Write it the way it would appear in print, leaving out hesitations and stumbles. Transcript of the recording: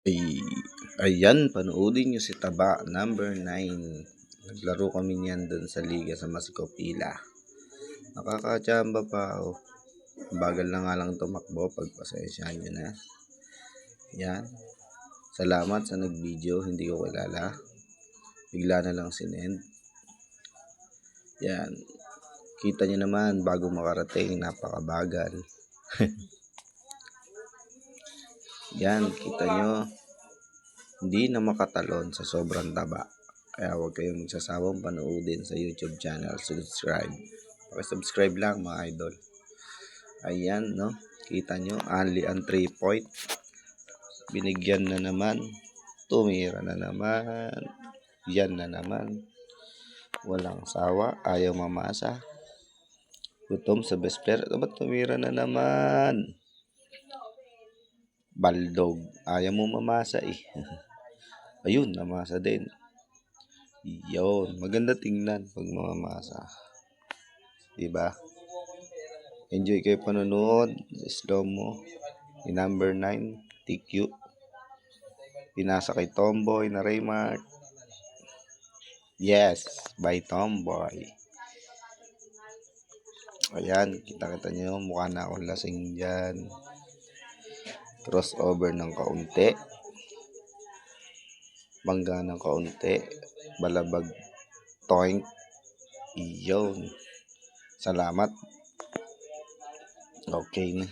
Ay, ayan, panoodin nyo si Taba, number 9. Naglaro kami niyan doon sa liga sa Masikopila. Nakakachamba pa ako. Bagal na nga lang tumakbo, pagpasensyahan nyo na. Yan. Salamat sa nag-video, hindi ko kilala. Bigla na lang sinend. Yan. Kita nyo naman, bago makarating, napakabagal. Yan, kita nyo. Hindi na makatalon sa sobrang taba. Kaya huwag kayong magsasawang panoodin sa YouTube channel. Subscribe. Pakisubscribe lang mga idol. Ayan, no? Kita nyo, only ang 3 point. Binigyan na naman. Tumira na naman. Yan na naman. Walang sawa. Ayaw mamasa. Gutom sa best player. Ba't tumira na naman? Baldog. Ayaw mo mamasa eh. Ayun, namasa din. Yun. Maganda tingnan pag mamasa. Diba? Enjoy kayo panonood. Slow mo. Ni number 9. TQ. Pinasa kay Tomboy na Raymart. Yes. By Tomboy. Ayan. Kita-kita nyo. Mukha na akong lasing dyan. Crossover ng kaunti. Bangga ng kaunti. Balabag. Toink. Iyon. Salamat. Okay na.